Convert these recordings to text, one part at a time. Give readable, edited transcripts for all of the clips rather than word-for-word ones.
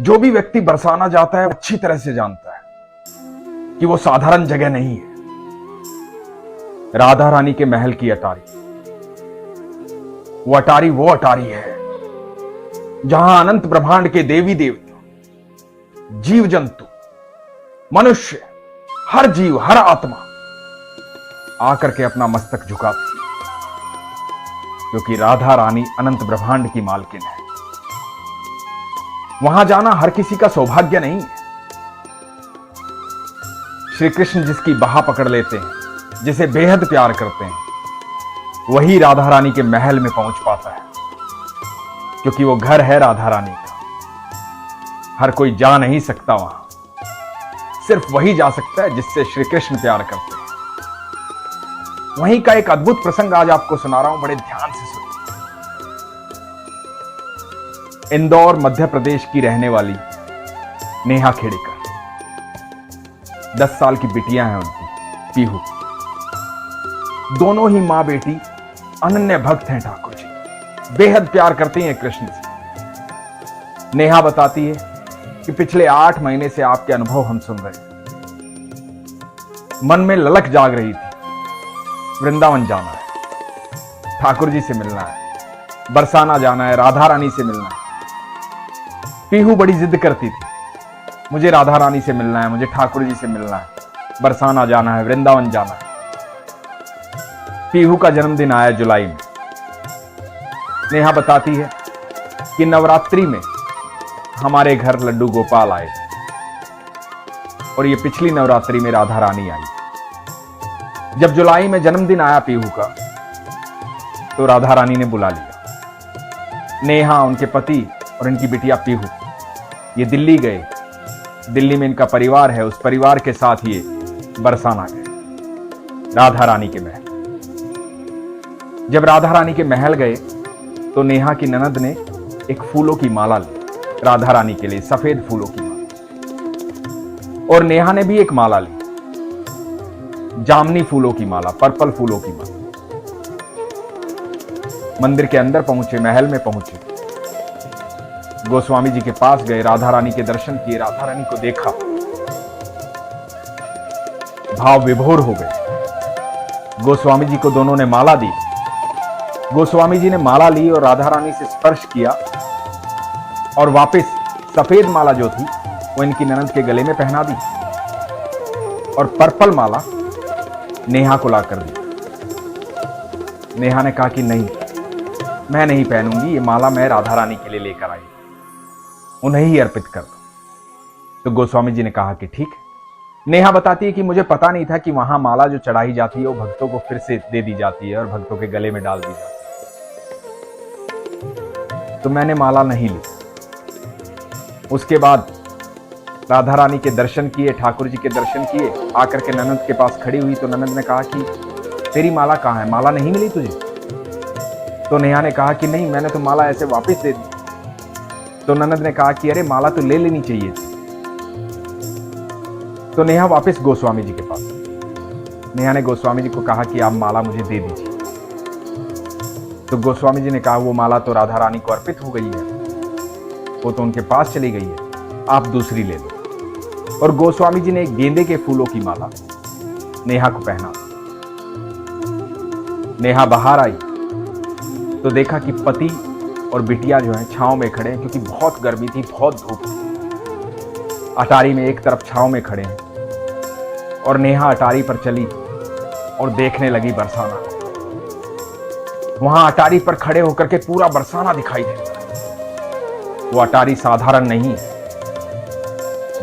जो भी व्यक्ति बरसाना जाता है अच्छी तरह से जानता है कि वो साधारण जगह नहीं है। राधा रानी के महल की अटारी, वो अटारी है जहां अनंत ब्रह्मांड के देवी देवता, जीव जंतु, मनुष्य, हर जीव, हर आत्मा आकर के अपना मस्तक झुकाती है, क्योंकि राधा रानी अनंत ब्रह्मांड की मालकिन है। वहां जाना हर किसी का सौभाग्य नहीं है। श्री कृष्ण जिसकी बाह पकड़ लेते हैं, जिसे बेहद प्यार करते हैं, वही राधा रानी के महल में पहुंच पाता है, क्योंकि वो घर है राधा रानी का। हर कोई जा नहीं सकता वहां, सिर्फ वही जा सकता है जिससे श्री कृष्ण प्यार करते हैं। वहीं का एक अद्भुत प्रसंग आज आपको सुना रहा हूं, बड़े ध्यान से सुनिए। इंदौर मध्य प्रदेश की रहने वाली नेहा खेड़ेकर, 10 साल की बिटियां हैं उनकी, पीहू। दोनों ही मां बेटी अनन्य भक्त हैं ठाकुर जी, बेहद प्यार करती हैं कृष्ण से। नेहा बताती है कि पिछले 8 महीने से आपके अनुभव हम सुन रहे हैं। मन में ललक जाग रही थी, वृंदावन जाना है, ठाकुर जी से मिलना है, बरसाना जाना है, राधा रानी से मिलना है। पीहू बड़ी जिद करती थी, मुझे राधा रानी से मिलना है, मुझे ठाकुर जी से मिलना है, बरसाना जाना है, वृंदावन जाना है। पीहू का जन्मदिन आया जुलाई में। नेहा बताती है कि नवरात्रि में हमारे घर लड्डू गोपाल आए और ये पिछली नवरात्रि में राधा रानी आई। जब जुलाई में जन्मदिन आया पीहू का, तो राधा रानी ने बुला लिया। नेहा, उनके पति और इनकी बिटिया पीहू ये दिल्ली गए। दिल्ली में इनका परिवार है, उस परिवार के साथ ये बरसाना गए, राधा रानी के महल। जब राधा रानी के महल गए तो नेहा की ननद ने एक फूलों की माला ली राधा रानी के लिए, सफेद फूलों की माला। और नेहा ने भी एक माला ली, जामनी फूलों की माला, पर्पल फूलों की माला। मंदिर के अंदर पहुंचे, महल में पहुंचे, गोस्वामी जी के पास गए, राधा रानी के दर्शन किए, राधा रानी को देखा, भाव विभोर हो गए। गोस्वामी जी को दोनों ने माला दी। गोस्वामी जी ने माला ली और राधा रानी से स्पर्श किया और वापस सफेद माला जो थी वो इनकी ननद के गले में पहना दी और पर्पल माला नेहा को ला कर दी। नेहा ने कहा कि नहीं, मैं नहीं पहनूंगी, ये माला मैं राधा रानी के लिए लेकर आई, उन्हें ही अर्पित कर दो। तो गोस्वामी जी ने कहा कि ठीक है। नेहा बताती है कि मुझे पता नहीं था कि वहां माला जो चढ़ाई जाती है वो भक्तों को फिर से दे दी जाती है और भक्तों के गले में डाल दी जाती है, तो मैंने माला नहीं ली। उसके बाद राधा रानी के दर्शन किए, ठाकुर जी के दर्शन किए, आकर के ननद के पास खड़ी हुई तो ननद ने कहा कि तेरी माला कहाँ है, माला नहीं मिली तुझे? तो नेहा ने कहा कि नहीं, मैंने तो माला ऐसे वापस दे दी। तो ननद ने कहा कि अरे माला तो ले लेनी चाहिए थी। तो नेहा वापस गोस्वामी जी के पास, नेहा ने गोस्वामी जी को कहा कि आप माला मुझे दे दीजिए। तो गोस्वामी जी ने कहा वो माला तो राधा रानी को अर्पित हो गई है, वो तो उनके पास चली गई है, आप दूसरी ले लो। और गोस्वामी जी ने एक गेंदे के फूलों की माला नेहा को पहना। नेहा बाहर आई तो देखा कि पति और बिटिया जो है छांव में खड़े हैं, क्योंकि बहुत गर्मी थी, बहुत धूप थी। अटारी में एक तरफ छांव में खड़े हैं और नेहा अटारी पर चली और देखने लगी बरसाना। वहां अटारी पर खड़े होकर के पूरा बरसाना दिखाई देता है। वो अटारी साधारण नहीं है,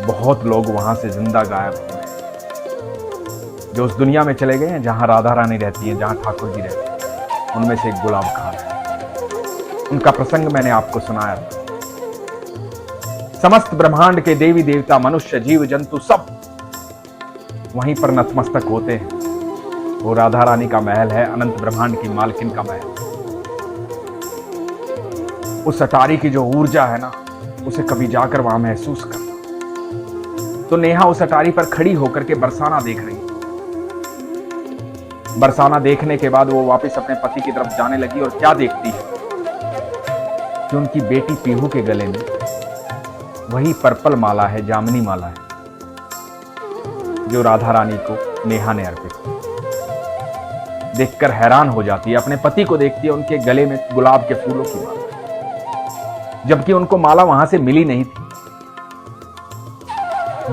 बहुत लोग वहां से जिंदा गायब हुए हैं, जो उस दुनिया में चले गए हैं जहां राधा रानी रहती है, जहां ठाकुर जी रहते हैं। उनमें से एक गुलाब खान है, उनका प्रसंग मैंने आपको सुनाया था। समस्त ब्रह्मांड के देवी देवता, मनुष्य, जीव जंतु सब वहीं पर नतमस्तक होते हैं। वो राधा रानी का महल है, अनंत ब्रह्मांड की मालकिन का महल। उस अटारी की जो ऊर्जा है ना, उसे कभी जाकर वहां महसूस करना। तो नेहा उस अटारी पर खड़ी होकर के बरसाना देख रही। बरसाना देखने के बाद वो वापस अपने पति की तरफ जाने लगी और क्या देखती है कि उनकी बेटी पीहू के गले में वही पर्पल माला है, जामनी माला है, जो राधा रानी को नेहा ने अर्पित की। देखकर हैरान हो जाती है, अपने पति को देखती है, उनके गले में गुलाब के फूलों की माला, जबकि उनको माला वहां से मिली नहीं थी।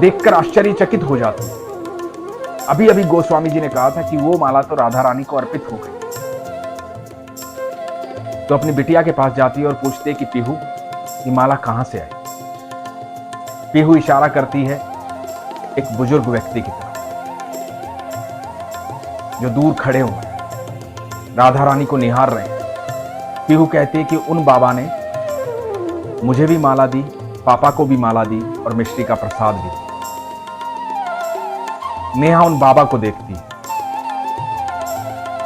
देखकर आश्चर्यचकित हो जाती है। अभी अभी गोस्वामी जी ने कहा था कि वो माला तो राधा रानी को अर्पित हो गई। तो अपनी बिटिया के पास जाती है और पूछती है कि पीहू, ये माला कहां से आई? पीहू इशारा करती है एक बुजुर्ग व्यक्ति की तरफ, जो दूर खड़े हुए हैं, राधा रानी को निहार रहे हैं। पीहू कहती है कि उन बाबा ने मुझे भी माला दी, पापा को भी माला दी और मिश्री का प्रसाद भी। नेहा उन बाबा को देखती है।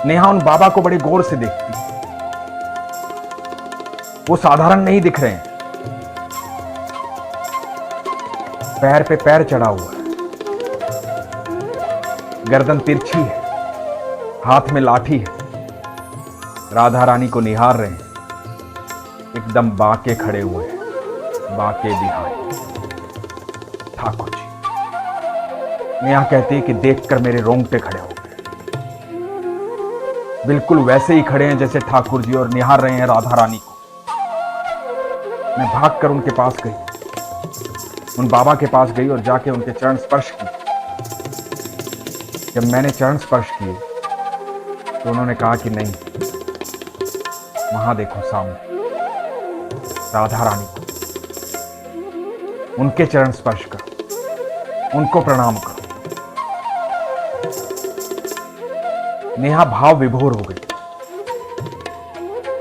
नेहा उन बाबा को बड़े गौर से देखती है। वो साधारण नहीं दिख रहे हैं। पैर पे पैर चढ़ा हुआ है, गर्दन तिरछी है, हाथ में लाठी है। राधा रानी को निहार रहे हैं, एकदम बाके खड़े हुए हैं, बाके बिहारी ठाकुर जी। नेहा कहती है कि देखकर मेरे रोंगटे खड़े हो गए। बिल्कुल वैसे ही खड़े हैं जैसे ठाकुर जी, और निहार रहे हैं राधा रानी को। मैं भागकर उनके पास गई, उन बाबा के पास गई और जाके उनके चरण स्पर्श किए। जब मैंने चरण स्पर्श किए तो उन्होंने कहा कि नहीं, वहां देखो सामने राधा रानी को, उनके चरण स्पर्श करो, उनको प्रणाम करो। नेहा भाव विभोर हो गई।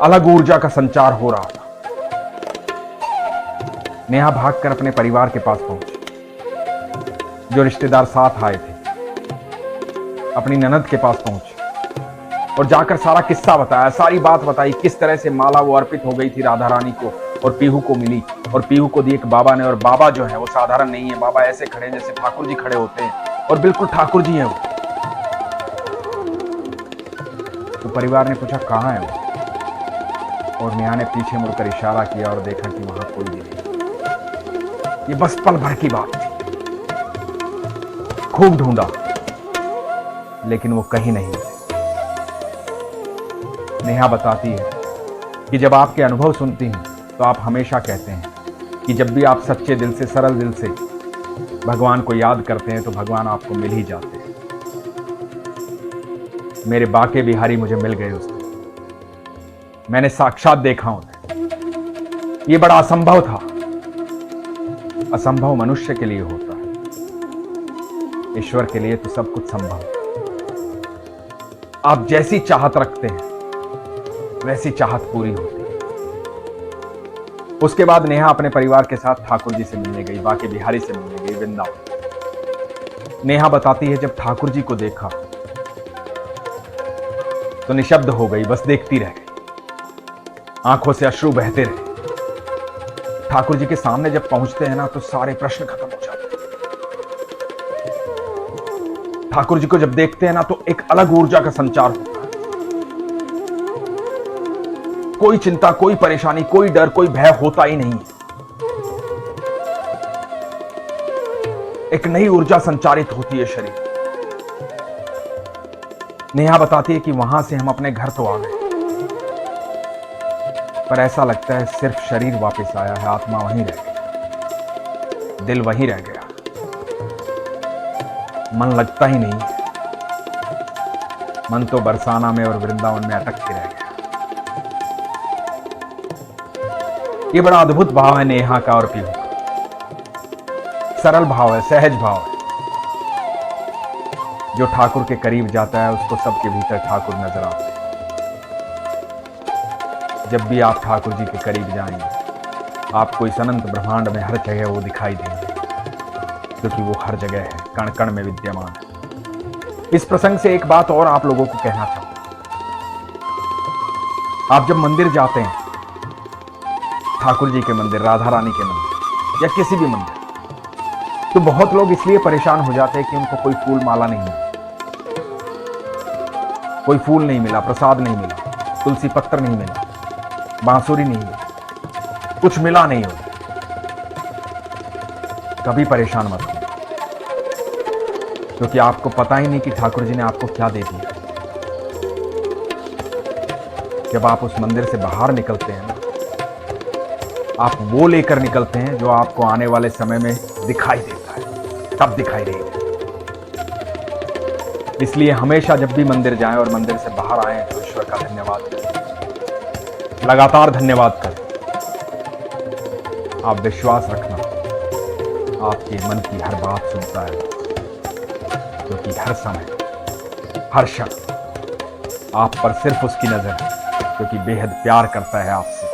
अलग ऊर्जा का संचार हो रहा था। नेहा भागकर अपने परिवार के पास पहुंची। जो रिश्तेदार साथ आए थे, अपनी ननद के पास पहुंची और जाकर सारा किस्सा बताया, सारी बात बताई, किस तरह से माला वो अर्पित हो गई थी राधा रानी को और पीहू को मिली, और पीहू को दी एक बाबा ने। और बाबा जो है वो साधारण नहीं है, बाबा ऐसे खड़े हैं जैसे ठाकुर जी खड़े होते हैं, और बिल्कुल ठाकुर जी हैं वो। तो परिवार ने पूछा कहां है वो, और नेहा ने पीछे मुड़कर इशारा किया और देखा कि वहां कोई भी नहीं। ये बस पल भर की बात थी। खूब ढूंढा लेकिन वो कहीं नहीं मिले। नेहा बताती है कि जब आपके अनुभव सुनती हूं तो आप हमेशा कहते हैं कि जब भी आप सच्चे दिल से, सरल दिल से भगवान को याद करते हैं तो भगवान आपको मिल ही जाते हैं। मेरे बाके बिहारी मुझे मिल गए उस दिन। मैंने साक्षात देखा उन्हें। ये बड़ा असंभव था। असंभव मनुष्य के लिए होता है, ईश्वर के लिए तो सब कुछ संभव है। आप जैसी चाहत रखते हैं वैसी चाहत पूरी होती है। उसके बाद नेहा अपने परिवार के साथ ठाकुर जी से मिलने गई, बाके बिहारी से मिलने गई वृंदावन। नेहा बताती है जब ठाकुर जी को देखा तो निशब्द हो गई, बस देखती रह गई। आंखों से अश्रु बहते रहे। ठाकुर जी के सामने जब पहुंचते हैं ना तो सारे प्रश्न खत्म हो जाते हैं। ठाकुर जी को जब देखते हैं ना तो एक अलग ऊर्जा का संचार होता है। कोई चिंता, कोई परेशानी, कोई डर, कोई भय होता ही नहीं है। एक नई ऊर्जा संचारित होती है शरीर। नेहा बताती है कि वहां से हम अपने घर तो आ गए, पर ऐसा लगता है सिर्फ शरीर वापस आया है, आत्मा वहीं रह गई, दिल वहीं रह गया, मन लगता ही नहीं। मन तो बरसाना में और वृंदावन में अटक के रह गया। ये बड़ा अद्भुत भाव है नेहा का और पीहू का। सरल भाव है, सहज भाव है। जो ठाकुर के करीब जाता है उसको सबके भीतर ठाकुर नजर आते हैं। जब भी आप ठाकुर जी के करीब जाएंगे आपको इस अनंत ब्रह्मांड में हर जगह वो दिखाई देंगे, क्योंकि वो हर जगह है, कण कण में विद्यमान है। इस प्रसंग से एक बात और आप लोगों को कहना चाहूंगा। आप जब मंदिर जाते हैं, ठाकुर जी के मंदिर, राधा रानी के मंदिर या किसी भी मंदिर, तो बहुत लोग इसलिए परेशान हो जाते हैं कि उनको कोई फूल माला नहीं मिला, कोई फूल नहीं मिला, प्रसाद नहीं मिला, तुलसी पत्र नहीं मिला, बांसुरी नहीं मिली, कुछ मिला नहीं हो। कभी परेशान मत हो, क्योंकि आपको पता ही नहीं कि ठाकुर जी ने आपको क्या दे दिया। जब आप उस मंदिर से बाहर निकलते हैं ना, आप वो लेकर निकलते हैं जो आपको आने वाले समय में दिखाई देता है, तब दिखाई देगा। इसलिए हमेशा जब भी मंदिर जाएं और मंदिर से बाहर आएं तो ईश्वर का धन्यवाद करें, लगातार धन्यवाद करें। आप विश्वास रखना, आपके मन की हर बात सुनता है, क्योंकि हर समय हर क्षण आप पर सिर्फ उसकी नजर है, क्योंकि बेहद प्यार करता है आपसे।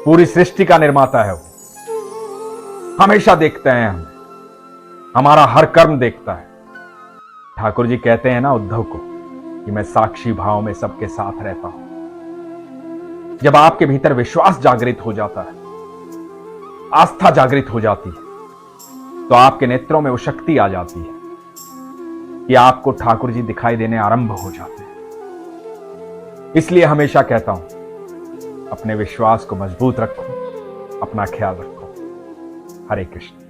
पूरी सृष्टि का निर्माता है वो, हमेशा देखते हैं हमें, हमारा हर कर्म देखता है। ठाकुर जी कहते हैं ना उद्धव को कि मैं साक्षी भाव में सबके साथ रहता हूं। जब आपके भीतर विश्वास जागृत हो जाता है, आस्था जागृत हो जाती है, तो आपके नेत्रों में वो शक्ति आ जाती है कि आपको ठाकुर जी दिखाई देने आरंभ हो जाते हैं। इसलिए हमेशा कहता हूं, अपने विश्वास को मजबूत रखो, अपना ख्याल रखो। हरे कृष्ण।